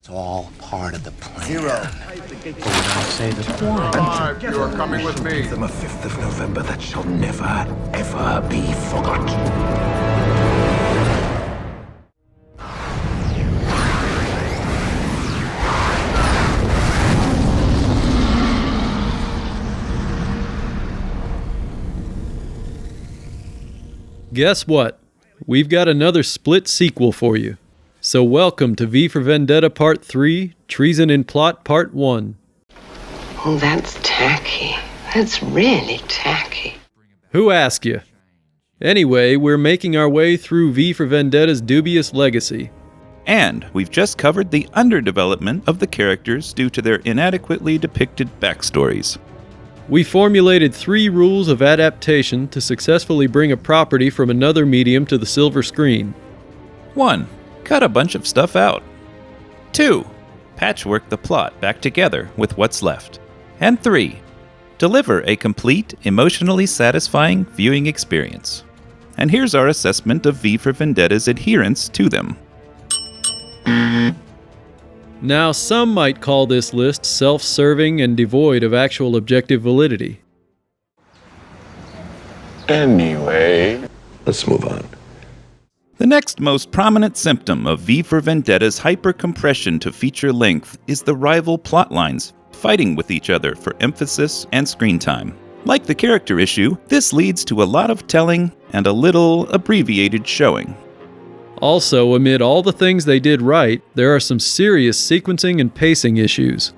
It's all part of the plan. Zero. But when I say there's one, 5, you are coming with me. On the 5th of November that shall never, ever be forgot. Guess what? We've got another split sequel for you. So welcome to V for Vendetta Part 3, Treason in Plot Part 1. Oh, that's tacky. That's really tacky. Who asked you? Anyway, we're making our way through V for Vendetta's dubious legacy. And we've just covered the underdevelopment of the characters due to their inadequately depicted backstories. We formulated 3 rules of adaptation to successfully bring a property from another medium to the silver screen. 1. Cut a bunch of stuff out. 2. Patchwork the plot back together with what's left. And 3. Deliver a complete, emotionally satisfying viewing experience. And here's our assessment of V for Vendetta's adherence to them. Now, some might call this list self-serving and devoid of actual objective validity. Anyway, let's move on. The next most prominent symptom of V for Vendetta's hyper-compression to feature length is the rival plotlines fighting with each other for emphasis and screen time. Like the character issue, this leads to a lot of telling and a little abbreviated showing. Also, amid all the things they did right, there are some serious sequencing and pacing issues.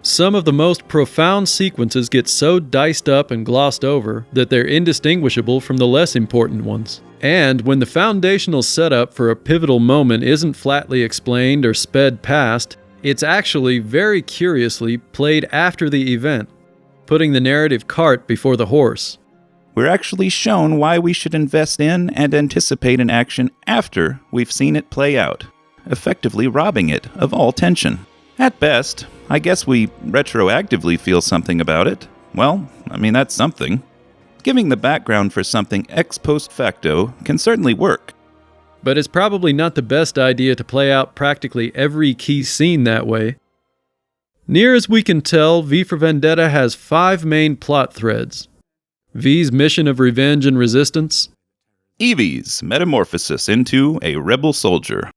Some of the most profound sequences get so diced up and glossed over that they're indistinguishable from the less important ones. And when the foundational setup for a pivotal moment isn't flatly explained or sped past, it's actually very curiously played after the event, putting the narrative cart before the horse. We're actually shown why we should invest in and anticipate an action after we've seen it play out, effectively robbing it of all tension. At best, I guess we retroactively feel something about it. Well, that's something. Giving the background for something ex post facto can certainly work. But it's probably not the best idea to play out practically every key scene that way. Near as we can tell, V for Vendetta has 5 main plot threads. V's mission of revenge and resistance. Evie's metamorphosis into a rebel soldier.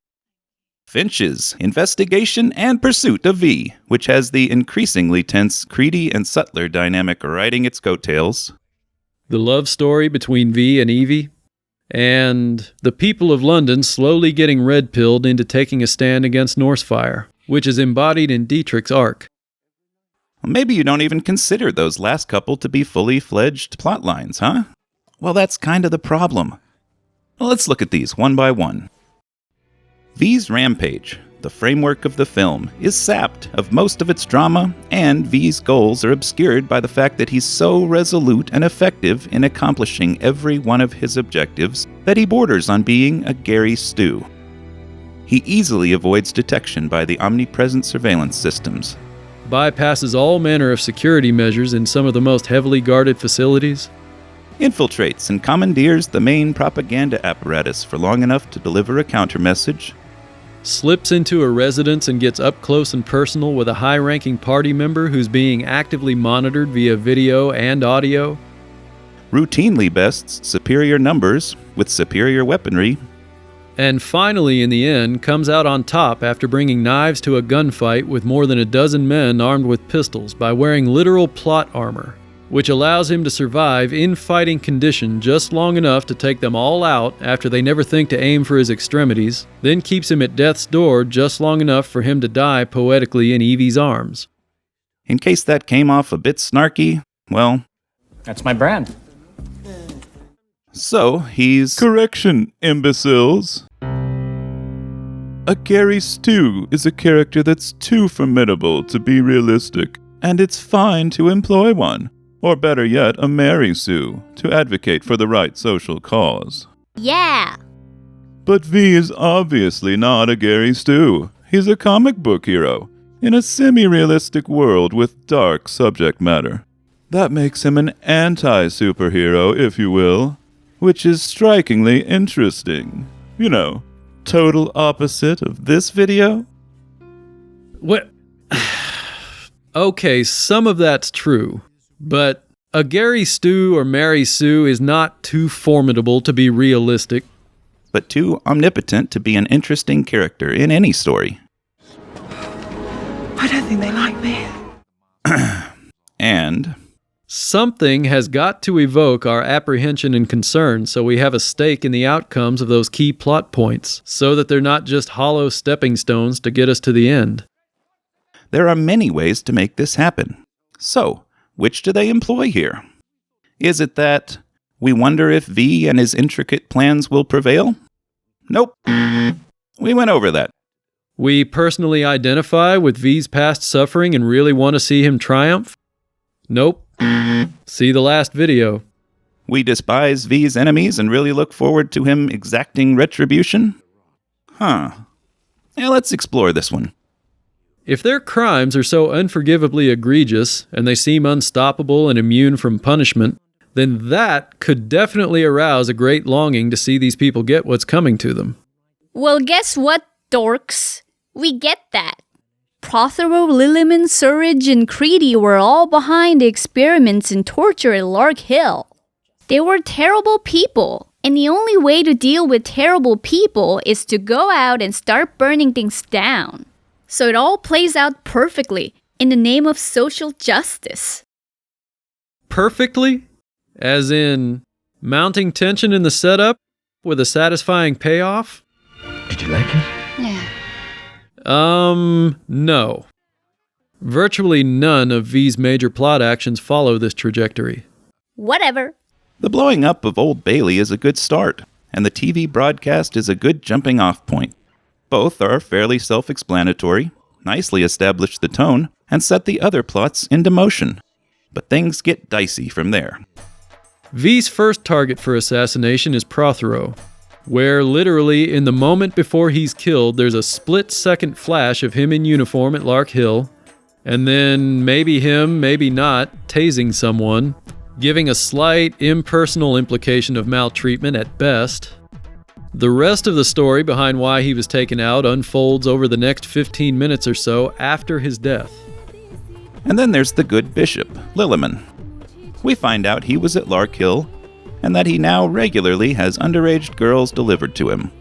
Finch's investigation and pursuit of V, which has the increasingly tense Creedy and Sutler dynamic riding its coattails. The love story between V and Evie. And the people of London slowly getting red-pilled into taking a stand against Norsefire, which is embodied in Dietrich's arc. Maybe you don't even consider those last couple to be fully fledged plot lines, huh? Well, that's kind of the problem. Let's look at these one by one. V's rampage, the framework of the film, is sapped of most of its drama, and V's goals are obscured by the fact that he's so resolute and effective in accomplishing every one of his objectives that he borders on being a Gary Stu. He easily avoids detection by the omnipresent surveillance systems. Bypasses all manner of security measures in some of the most heavily guarded facilities. Infiltrates and commandeers the main propaganda apparatus for long enough to deliver a countermessage. Slips into a residence and gets up close and personal with a high-ranking party member who's being actively monitored via video and audio. Routinely bests superior numbers with superior weaponry. And finally, in the end, comes out on top after bringing knives to a gunfight with more than a dozen men armed with pistols by wearing literal plot armor, which allows him to survive in fighting condition just long enough to take them all out after they never think to aim for his extremities, then keeps him at death's door just long enough for him to die poetically in Evie's arms. In case that came off a bit snarky, well... That's my brand. So, he's... Correction, imbeciles. A Gary Stu is a character that's too formidable to be realistic, and it's fine to employ one. Or better yet, a Mary Sue, to advocate for the right social cause. Yeah! But V is obviously not a Gary Stu. He's a comic book hero, in a semi-realistic world with dark subject matter. That makes him an anti-superhero, if you will, which is strikingly interesting. You know, total opposite of this video. What? Okay, some of that's true, but a Gary Stu or Mary Sue is not too formidable to be realistic. But too omnipotent to be an interesting character in any story. I don't think they like me. And something has got to evoke our apprehension and concern so we have a stake in the outcomes of those key plot points, so that they're not just hollow stepping stones to get us to the end. there are many ways to make this happen. So, which do they employ here? Is it that we wonder if V and his intricate plans will prevail? Nope. We went over that. We personally identify with V's past suffering and really want to see him triumph? Nope. See the last video. We despise V's enemies and really look forward to him exacting retribution? Huh. Yeah, let's explore this one. If their crimes are so unforgivably egregious, and they seem unstoppable and immune from punishment, then that could definitely arouse a great longing to see these people get what's coming to them. Well, guess what, dorks? We get that. Prothero, Lilliman, Surridge, and Creedy were all behind the experiments and torture at Lark Hill. They were terrible people, and the only way to deal with terrible people is to go out and start burning things down. So it all plays out perfectly in the name of social justice. Perfectly? As in, mounting tension in the setup with a satisfying payoff? Did you like it? Yeah. No. Virtually none of V's major plot actions follow this trajectory. Whatever. The blowing up of Old Bailey is a good start, and the TV broadcast is a good jumping off point. Both are fairly self-explanatory, nicely establish the tone, and set the other plots into motion. But things get dicey from there. V's first target for assassination is Prothero, where literally in the moment before he's killed, there's a split-second flash of him in uniform at Lark Hill, and then maybe him, maybe not, tasing someone, giving a slight, impersonal implication of maltreatment at best. The rest of the story behind why he was taken out unfolds over the next 15 minutes or so after his death. And then there's the good bishop, Lilliman. We find out he was at Lark Hill, and that he now regularly has underage girls delivered to him.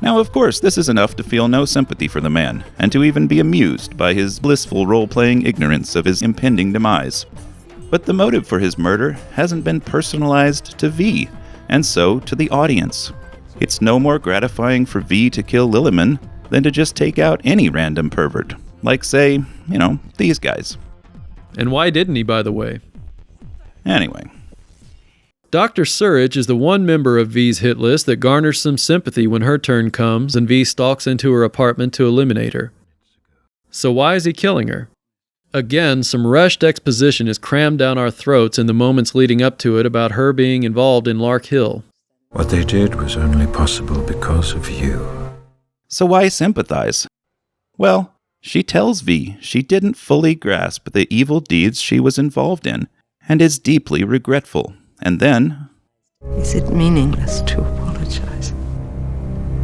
Now, of course, this is enough to feel no sympathy for the man, and to even be amused by his blissful role-playing ignorance of his impending demise. But the motive for his murder hasn't been personalized to V, and so to the audience. It's no more gratifying for V to kill Lilliman than to just take out any random pervert, like, say, these guys. And why didn't he, by the way? Anyway. Dr. Surridge is the one member of V's hit list that garners some sympathy when her turn comes and V stalks into her apartment to eliminate her. So why is he killing her? Again, some rushed exposition is crammed down our throats in the moments leading up to it about her being involved in Lark Hill. What they did was only possible because of you. So why sympathize? Well, she tells V she didn't fully grasp the evil deeds she was involved in, and is deeply regretful. And then... Is it meaningless to apologize?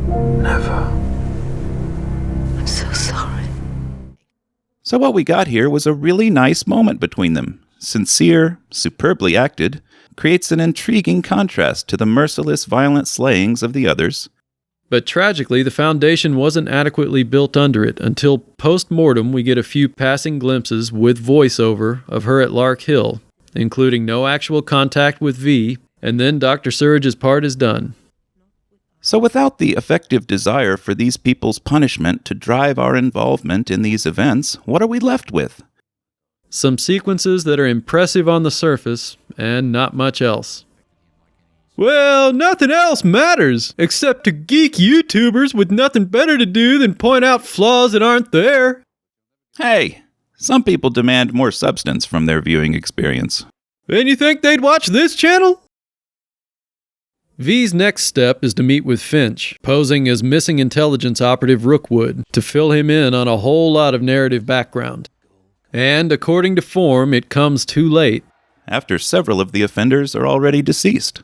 Never. I'm so sorry. So what we got here was a really nice moment between them. Sincere, superbly acted, creates an intriguing contrast to the merciless, violent slayings of the others. But tragically, the foundation wasn't adequately built under it until post-mortem we get a few passing glimpses with voiceover of her at Lark Hill, including no actual contact with V, and then Dr. Surridge's part is done. So without the effective desire for these people's punishment to drive our involvement in these events, what are we left with? Some sequences that are impressive on the surface, and not much else. Well, nothing else matters, except to geek YouTubers with nothing better to do than point out flaws that aren't there. Hey, some people demand more substance from their viewing experience. And you think they'd watch this channel? V's next step is to meet with Finch, posing as missing intelligence operative Rookwood, to fill him in on a whole lot of narrative background. And according to form, it comes too late. After several of the offenders are already deceased.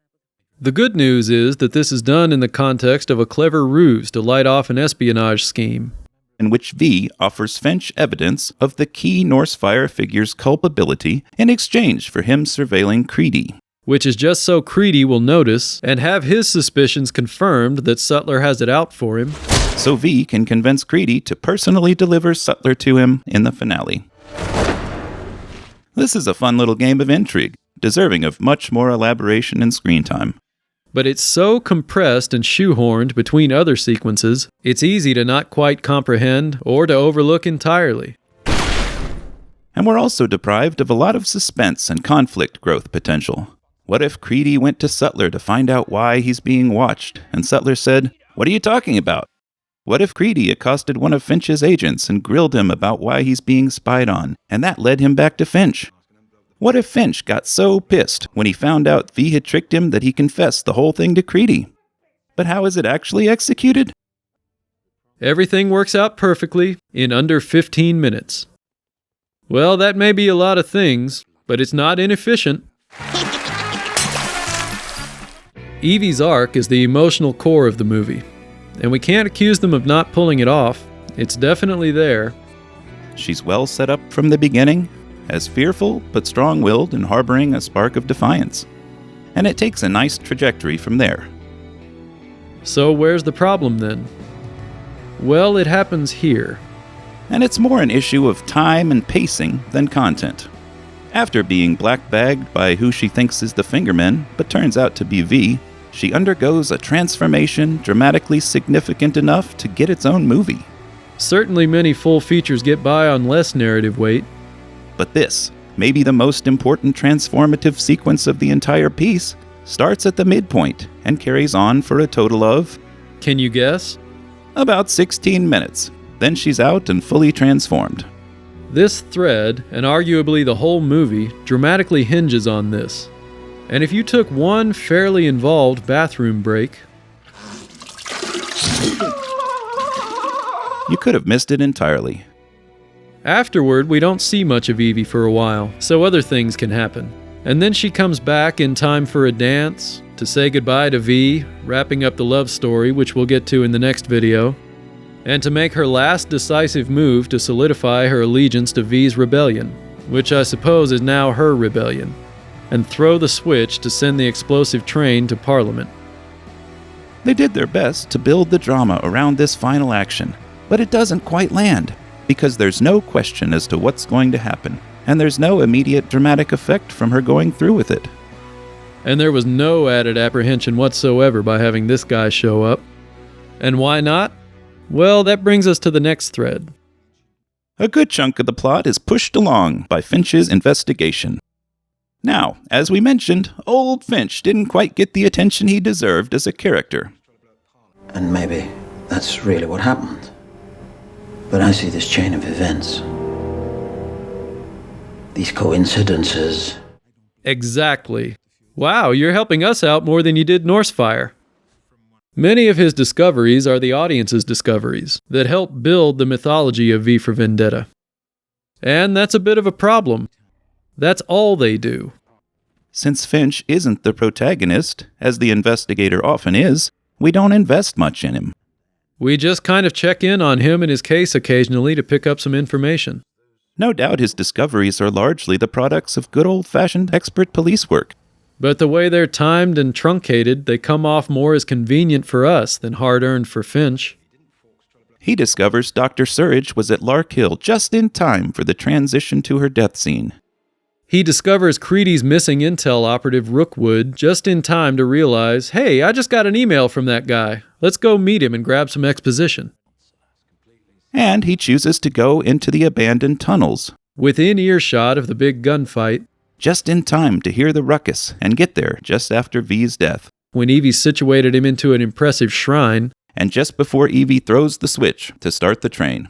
The good news is that this is done in the context of a clever ruse to light off an espionage scheme. in which V offers Finch evidence of the key Norse fire figure's culpability in exchange for him surveilling Creedy. Which is just so Creedy will notice and have his suspicions confirmed that Sutler has it out for him. So V can convince Creedy to personally deliver Sutler to him in the finale. This is a fun little game of intrigue, deserving of much more elaboration and screen time. But it's so compressed and shoehorned between other sequences, it's easy to not quite comprehend or to overlook entirely. And we're also deprived of a lot of suspense and conflict growth potential. What if Creedy went to Sutler to find out why he's being watched, and Sutler said, "What are you talking about?" What if Creedy accosted one of Finch's agents and grilled him about why he's being spied on, and that led him back to Finch? What if Finch got so pissed when he found out V had tricked him that he confessed the whole thing to Creedy? But how is it actually executed? Everything works out perfectly in under 15 minutes. Well, that may be a lot of things, but it's not inefficient. Evie's arc is the emotional core of the movie, and we can't accuse them of not pulling it off. It's definitely there. She's well set up from the beginning, as fearful but strong-willed and harboring a spark of defiance. And it takes a nice trajectory from there. So where's the problem then? Well, it happens here. And it's more an issue of time and pacing than content. After being black-bagged by who she thinks is the fingerman, but turns out to be V, she undergoes a transformation dramatically significant enough to get its own movie. Certainly many full features get by on less narrative weight. But this, maybe the most important transformative sequence of the entire piece, starts at the midpoint and carries on for a total of... Can you guess? About 16 minutes. Then she's out and fully transformed. This thread, and arguably the whole movie, dramatically hinges on this. And if you took one fairly involved bathroom break, you could have missed it entirely. Afterward, we don't see much of Evie for a while, so other things can happen. And then she comes back in time for a dance, to say goodbye to V, wrapping up the love story, which we'll get to in the next video, and to make her last decisive move to solidify her allegiance to V's rebellion, which I suppose is now her rebellion, and throw the switch to send the explosive train to Parliament. They did their best to build the drama around this final action, but it doesn't quite land, because there's no question as to what's going to happen, and there's no immediate dramatic effect from her going through with it. And there was no added apprehension whatsoever by having this guy show up. And why not? Well, that brings us to the next thread. A good chunk of the plot is pushed along by Finch's investigation. Now, as we mentioned, old Finch didn't quite get the attention he deserved as a character. And maybe that's really what happened. But I see this chain of events, these coincidences. Exactly. Wow, you're helping us out more than you did Norsefire. Many of his discoveries are the audience's discoveries that help build the mythology of V for Vendetta. And that's a bit of a problem. That's all they do. Since Finch isn't the protagonist, as the investigator often is, we don't invest much in him. We just kind of check in on him and his case occasionally to pick up some information. No doubt his discoveries are largely the products of good old-fashioned expert police work. But the way they're timed and truncated, they come off more as convenient for us than hard-earned for Finch. He discovers Dr. Surridge was at Lark Hill just in time for the transition to her death scene. He discovers Creedy's missing intel operative Rookwood just in time to realize, hey, I just got an email from that guy. Let's go meet him and grab some exposition. And he chooses to go into the abandoned tunnels, within earshot of the big gunfight, just in time to hear the ruckus and get there just after V's death. When Evie situated him into an impressive shrine, and just before Evie throws the switch to start the train.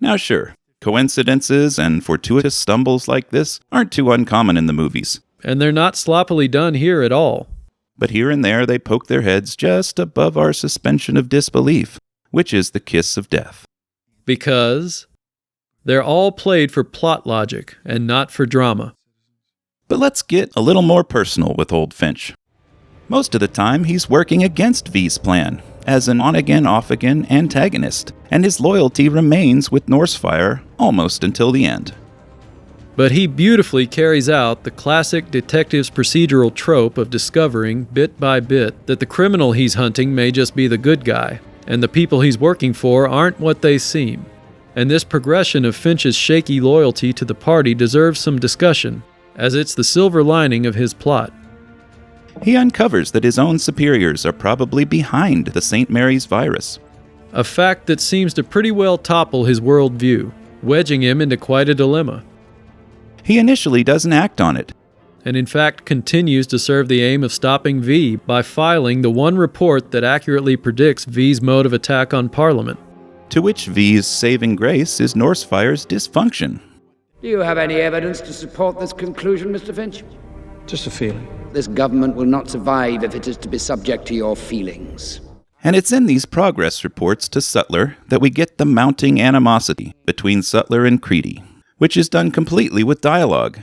Now sure, coincidences and fortuitous stumbles like this aren't too uncommon in the movies. And they're not sloppily done here at all. But here and there they poke their heads just above our suspension of disbelief, which is the kiss of death. Because they're all played for plot logic and not for drama. But let's get a little more personal with old Finch. Most of the time, he's working against V's plan, as an on-again, off-again antagonist, and his loyalty remains with Norsefire almost until the end. But he beautifully carries out the classic detective's procedural trope of discovering, bit by bit, that the criminal he's hunting may just be the good guy, and the people he's working for aren't what they seem. And this progression of Finch's shaky loyalty to the party deserves some discussion, as it's the silver lining of his plot. He uncovers that his own superiors are probably behind the St. Mary's virus. A fact that seems to pretty well topple his worldview, wedging him into quite a dilemma. He initially doesn't act on it, and in fact continues to serve the aim of stopping V by filing the one report that accurately predicts V's mode of attack on Parliament. to which V's saving grace is Norsefire's dysfunction. Do you have any evidence to support this conclusion, Mr. Finch? Just a feeling. This government will not survive if it is to be subject to your feelings. And it's in these progress reports to Sutler that we get the mounting animosity between Sutler and Creedy, which is done completely with dialogue.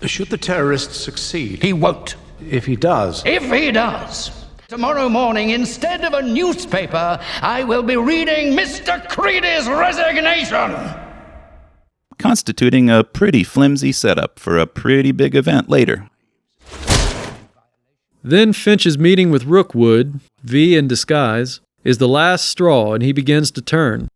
Should the terrorist succeed? He won't. If he does, If he does, tomorrow morning, instead of a newspaper, I will be reading Mr. Creedy's resignation. Constituting a pretty flimsy setup for a pretty big event later. Then Finch's meeting with Rookwood, V in disguise, is the last straw and he begins to turn.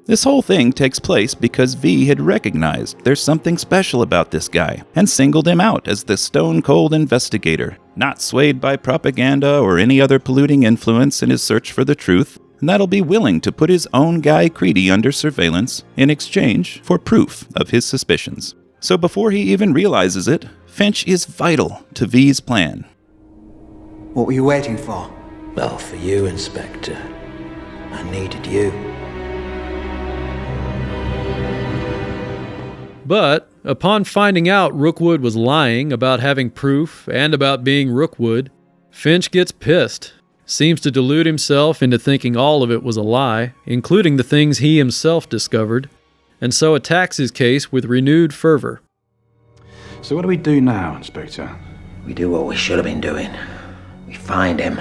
This whole thing takes place because V had recognized there's something special about this guy and singled him out as the stone-cold investigator, not swayed by propaganda or any other polluting influence in his search for the truth, and that'll be willing to put his own guy Creedy under surveillance in exchange for proof of his suspicions. So before he even realizes it, Finch is vital to V's plan. What were you waiting for? Well, for you, Inspector. I needed you. But, upon finding out Rookwood was lying about having proof and about being Rookwood, Finch gets pissed, seems to delude himself into thinking all of it was a lie, including the things he himself discovered, and so attacks his case with renewed fervor. so what do we do now, Inspector? We do what we should have been doing. We find him.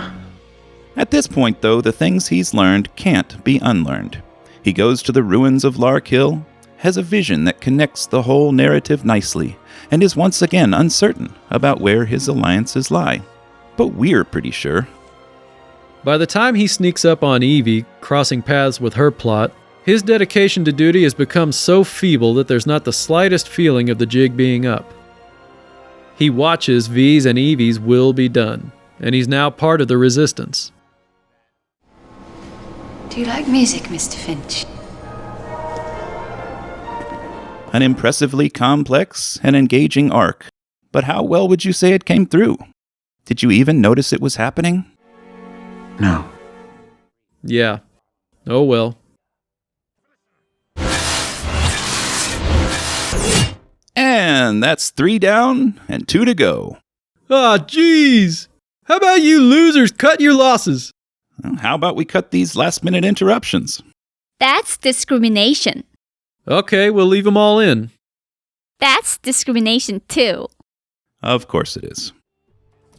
At this point, though, the things he's learned can't be unlearned. He goes to the ruins of Lark Hill, has a vision that connects the whole narrative nicely, and is once again uncertain about where his alliances lie. But we're pretty sure. By the time he sneaks up on Evie, crossing paths with her plot, his dedication to duty has become so feeble that there's not the slightest feeling of the jig being up. He watches V's and Evie's will be done, and he's now part of the resistance. Do you like music, Mr. Finch? An impressively complex and engaging arc. But how well would you say it came through? Did you even notice it was happening? No. Yeah. Oh well. And that's 3 down and 2 to go. Ah, jeez! How about you losers cut your losses? Well, how about we cut these last-minute interruptions? That's discrimination. Okay, we'll leave them all in. That's discrimination too. Of course it is.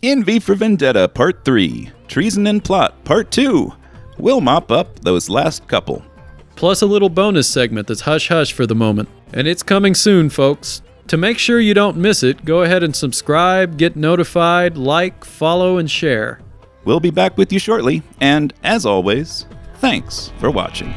In V for Vendetta Part 3, Treason and Plot Part 2. We'll mop up those last couple. Plus a little bonus segment that's hush-hush for the moment. And it's coming soon, folks. To make sure you don't miss it, go ahead and subscribe, get notified, like, follow, and share. We'll be back with you shortly, and as always, thanks for watching.